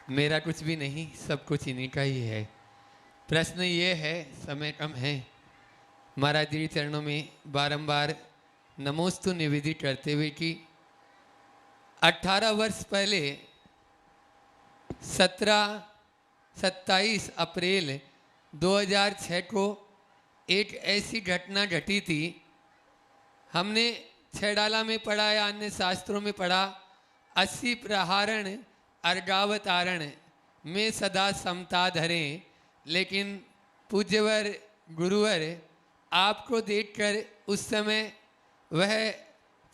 मेरा कुछ भी नहीं, सब कुछ इन्हीं का ही है। प्रश्न ये है, समय कम है, महाराज जी के चरणों में बारंबार नमोस्तु निवेदित करते हुए कि 18 वर्ष पहले 27 अप्रैल 2006 को एक ऐसी घटना घटी थी। हमने छेडाला में पढ़ा या अन्य शास्त्रों में पढ़ा, 80 प्रहारण अर्गावतारण में सदा समता धरें। लेकिन पूज्यवर गुरुवर आपको देखकर उस समय वह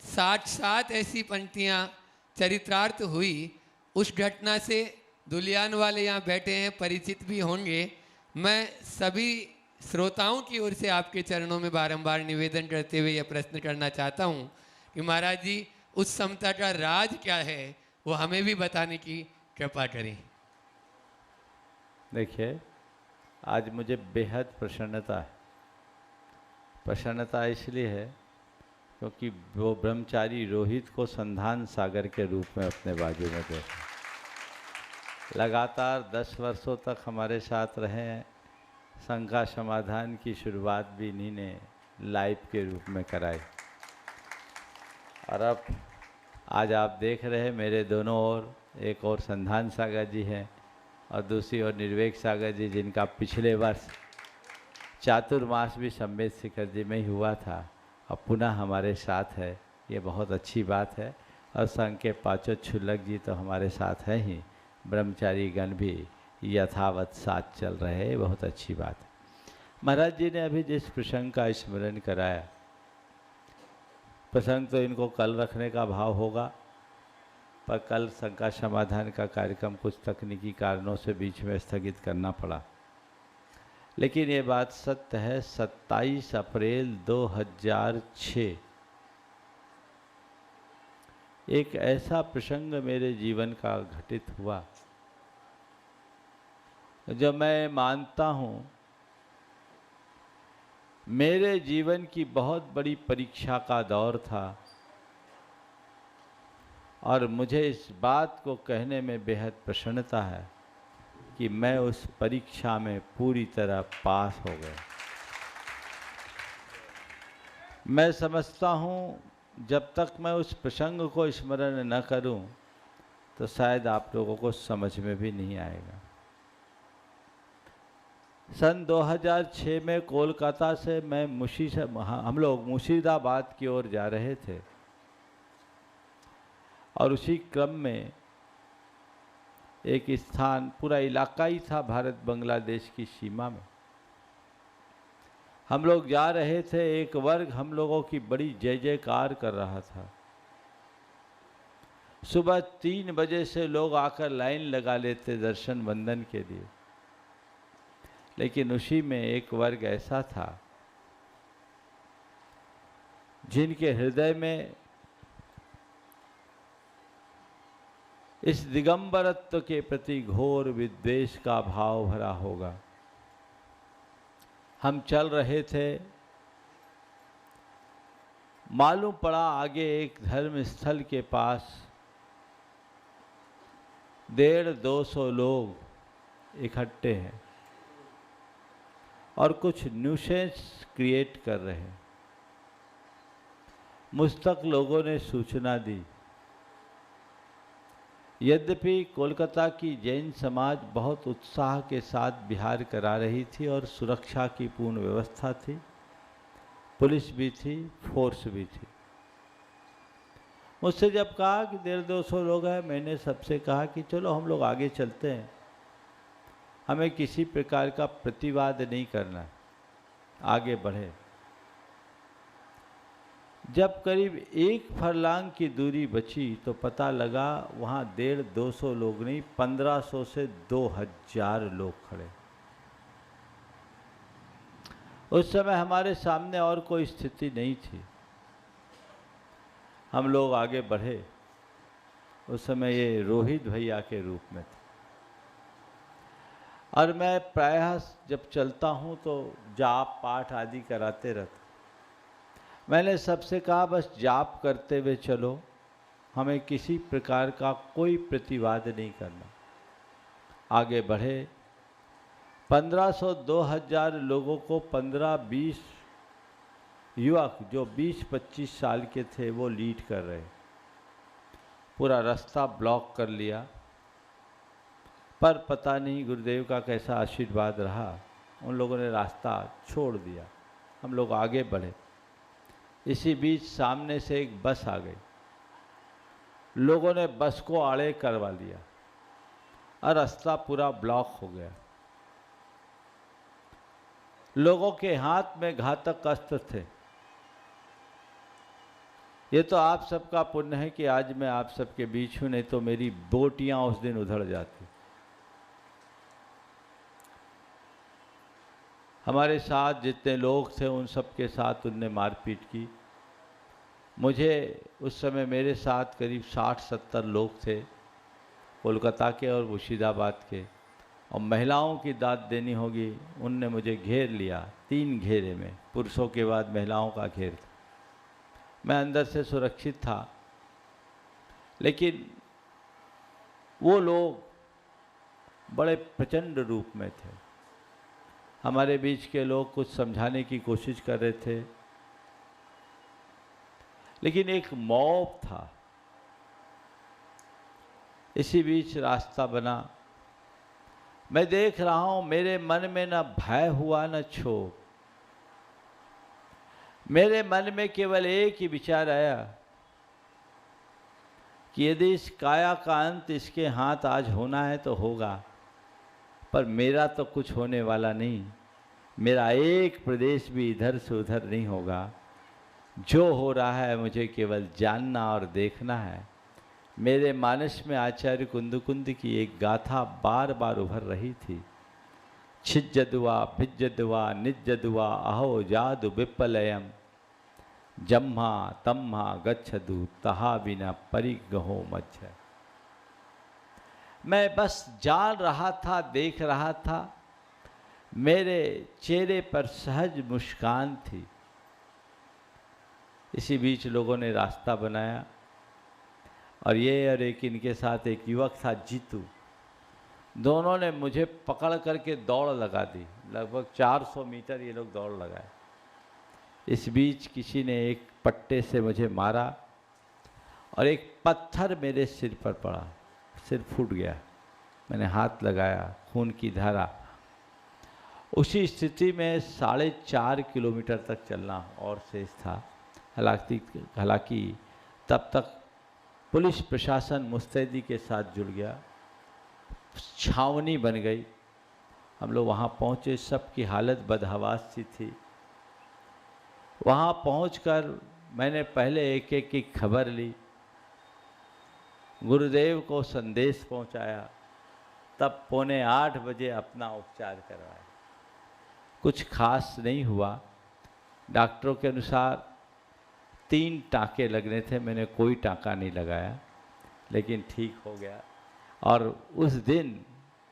60 ऐसी पंक्तियाँ चरितार्थ हुई। उस घटना से दुलियान वाले यहाँ बैठे हैं, परिचित भी होंगे। मैं सभी श्रोताओं की ओर से आपके चरणों में बारंबार निवेदन करते हुए यह प्रश्न करना चाहता हूँ कि महाराज जी उस समता का राज क्या है, वो हमें भी बताने की कृपा करें। देखिए, आज मुझे बेहद प्रसन्नता है। प्रसन्नता इसलिए है क्योंकि वो ब्रह्मचारी रोहित को संधान सागर के रूप में अपने बाजू में देखा। लगातार 10 वर्षों तक हमारे साथ रहे हैं। शंका समाधान की शुरुआत भी इन्हीं ने लाइव के रूप में कराई। और अब आज आप देख रहे हैं मेरे दोनों ओर, एक और संधान सागर जी हैं और दूसरी ओर निर्वेक सागर जी, जिनका पिछले वर्ष चातुर्मास भी सम्मेद शिखर जी में ही हुआ था, अब पुनः हमारे साथ है। ये बहुत अच्छी बात है। और संघ के पांचों क्षुल्लक जी तो हमारे साथ हैं ही, ब्रह्मचारी गण भी यथावत साथ चल रहे हैं, बहुत अच्छी बात है। महाराज जी ने अभी जिस प्रसंग का स्मरण कराया, प्रसंग तो इनको कल रखने का भाव होगा, पर कल शंका समाधान का कार्यक्रम कुछ तकनीकी कारणों से बीच में स्थगित करना पड़ा। लेकिन ये बात सत्य है, 27 अप्रैल 2006 एक ऐसा प्रसंग मेरे जीवन का घटित हुआ जो मैं मानता हूँ मेरे जीवन की बहुत बड़ी परीक्षा का दौर था। और मुझे इस बात को कहने में बेहद प्रसन्नता है कि मैं उस परीक्षा में पूरी तरह पास हो गया। मैं समझता हूँ जब तक मैं उस प्रसंग को स्मरण न करूँ तो शायद आप लोगों को समझ में भी नहीं आएगा। सन 2006 में कोलकाता से मैं हम लोग मुर्शिदाबाद की ओर जा रहे थे और उसी क्रम में एक स्थान, पूरा इलाका ही था भारत बांग्लादेश की सीमा में, हम लोग जा रहे थे। एक वर्ग हम लोगों की बड़ी जय जयकार कर रहा था। सुबह 3 बजे से लोग आकर लाइन लगा लेते दर्शन वंदन के लिए। लेकिन उसी में एक वर्ग ऐसा था जिनके हृदय में इस दिगंबरत्व के प्रति घोर विद्वेष का भाव भरा होगा। हम चल रहे थे, मालूम पड़ा आगे एक धर्म स्थल के पास 150-200 लोग इकट्ठे हैं और कुछ न्यूसेंस क्रिएट कर रहे हैं। मुझ तक लोगों ने सूचना दी। यद्यपि कोलकाता की जैन समाज बहुत उत्साह के साथ बिहार करा रही थी और सुरक्षा की पूर्ण व्यवस्था थी, पुलिस भी थी, फोर्स भी थी। मुझसे जब कहा कि 150-200 लोग हैं, मैंने सबसे कहा कि चलो हम लोग आगे चलते हैं, हमें किसी प्रकार का प्रतिवाद नहीं करना, आगे बढ़े। जब करीब 1 फरलांग की दूरी बची तो पता लगा वहाँ 150-200 लोग नहीं, 1500 से 2000 लोग खड़े। उस समय हमारे सामने और कोई स्थिति नहीं थी, हम लोग आगे बढ़े। उस समय ये रोहित भैया के रूप में थे और मैं प्रायः जब चलता हूँ तो जाप पाठ आदि कराते रहता। मैंने सबसे कहा बस जाप करते हुए चलो, हमें किसी प्रकार का कोई प्रतिवाद नहीं करना। आगे बढ़े। 1500-2000 लोगों को 15-20 युवक जो 20-25 साल के थे वो लीड कर रहे। पूरा रास्ता ब्लॉक कर लिया, पर पता नहीं गुरुदेव का कैसा आशीर्वाद रहा, उन लोगों ने रास्ता छोड़ दिया। हम लोग आगे बढ़े। इसी बीच सामने से एक बस आ गई। लोगों ने बस को आड़े करवा लिया और रास्ता पूरा ब्लॉक हो गया। लोगों के हाथ में घातक अस्त्र थे। ये तो आप सबका पुण्य है कि आज मैं आप सबके बीच हूं, नहीं तो मेरी बोटियां उस दिन उधड़ जाती। हमारे साथ जितने लोग थे उन सब के साथ उनने मारपीट की। मुझे उस समय मेरे साथ करीब 60-70 लोग थे, कोलकाता के और मुर्शिदाबाद के, और महिलाओं की दाद देनी होगी, उनने मुझे घेर लिया 3 घेरे में। पुरुषों के बाद महिलाओं का घेर था। मैं अंदर से सुरक्षित था, लेकिन वो लोग बड़े प्रचंड रूप में थे। हमारे बीच के लोग कुछ समझाने की कोशिश कर रहे थे, लेकिन एक मॉब था। इसी बीच रास्ता बना। मैं देख रहा हूं, मेरे मन में न भय हुआ न क्षोभ। मेरे मन में केवल एक ही विचार आया कि यदि इस काया का अंत इसके हाथ आज होना है तो होगा, पर मेरा तो कुछ होने वाला नहीं। मेरा एक प्रदेश भी इधर से उधर नहीं होगा। जो हो रहा है मुझे केवल जानना और देखना है। मेरे मानस में आचार्य कुंदकुंद की एक गाथा बार बार उभर रही थी। छिज्जदुआ भिज्जदुआ निज्जदुआ अहो जादु विप्पलयम जम्हा तम्हा गच्छदु तहा बिना परिगहो मच्छ। मैं बस जान रहा था, देख रहा था। मेरे चेहरे पर सहज मुस्कान थी। इसी बीच लोगों ने रास्ता बनाया, और ये और एक इनके साथ एक युवक था जीतू, दोनों ने मुझे पकड़ करके दौड़ लगा दी। लगभग 400 मीटर ये लोग दौड़ लगाए। इस बीच किसी ने एक पट्टे से मुझे मारा और एक पत्थर मेरे सिर पर पड़ा। सिर फूट गया। मैंने हाथ लगाया, खून की धारा। उसी स्थिति में 4.5 किलोमीटर तक चलना और शेष था। हालांकि तब तक पुलिस प्रशासन मुस्तैदी के साथ जुड़ गया। छावनी बन गई। हम लोग वहाँ पहुँचे। सबकी हालत बदहवास सी थी। वहाँ पहुंचकर मैंने पहले एक एक की खबर ली, गुरुदेव को संदेश पहुंचाया, तब 7:45 बजे अपना उपचार करवाया। कुछ खास नहीं हुआ। डॉक्टरों के अनुसार 3 टाँके लगने थे, मैंने कोई टाँका नहीं लगाया, लेकिन ठीक हो गया। और उस दिन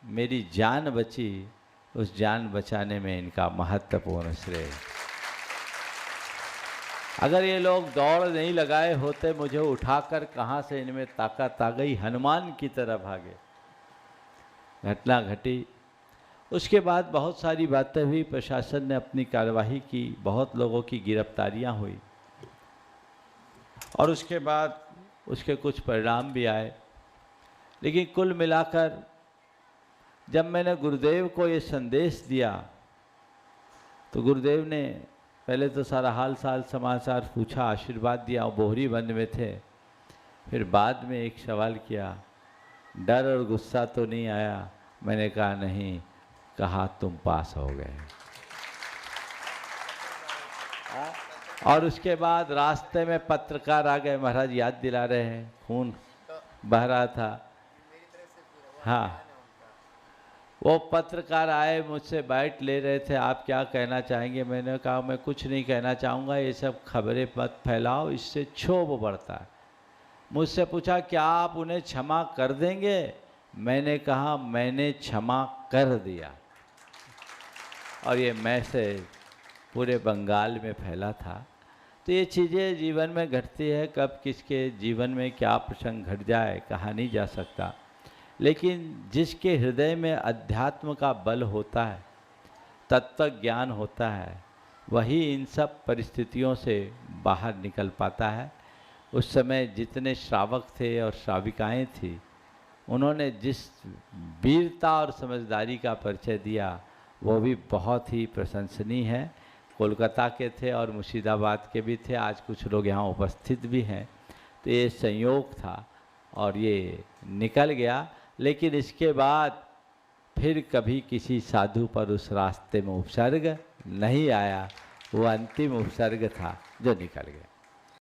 मेरी जान बची। उस जान बचाने में इनका महत्वपूर्ण श्रेय। अगर ये लोग दौड़ नहीं लगाए होते, मुझे उठाकर कहाँ से इनमें ताकत आ गई, हनुमान की तरह भागे। घटना घटी। उसके बाद बहुत सारी बातें हुई। प्रशासन ने अपनी कार्यवाही की, बहुत लोगों की गिरफ्तारियां हुई, और उसके बाद उसके कुछ परिणाम भी आए। लेकिन कुल मिलाकर जब मैंने गुरुदेव को ये संदेश दिया, तो गुरुदेव ने पहले तो सारा हाल साल समाचार पूछा, आशीर्वाद दिया। वो बोहरी बंद में थे। फिर बाद में एक सवाल किया, डर और गुस्सा तो नहीं आया? मैंने कहा नहीं। कहा तुम पास हो गए। और उसके बाद रास्ते में पत्रकार आ गए। महाराज याद दिला रहे हैं, खून बह रहा था। हाँ, वो पत्रकार आए, मुझसे बाइट ले रहे थे, आप क्या कहना चाहेंगे? मैंने कहा मैं कुछ नहीं कहना चाहूँगा, ये सब खबरें मत फैलाओ, इससे क्षोभ बढ़ता है। मुझसे पूछा क्या आप उन्हें क्षमा कर देंगे? मैंने कहा मैंने क्षमा कर दिया। और ये मैसेज पूरे बंगाल में फैला था। तो ये चीज़ें जीवन में घटती है। कब किसके जीवन में क्या प्रसंग घट जाए कहा नहीं जा सकता। लेकिन जिसके हृदय में अध्यात्म का बल होता है, तत्व ज्ञान होता है, वही इन सब परिस्थितियों से बाहर निकल पाता है। उस समय जितने श्रावक थे और श्राविकाएं थी, उन्होंने जिस वीरता और समझदारी का परिचय दिया वो भी बहुत ही प्रशंसनीय है। कोलकाता के थे और मुर्शिदाबाद के भी थे, आज कुछ लोग यहाँ उपस्थित भी हैं। तो ये संयोग था और ये निकल गया, लेकिन इसके बाद फिर कभी किसी साधु पर उस रास्ते में उपसर्ग नहीं आया। वो अंतिम उपसर्ग था जो निकल गया।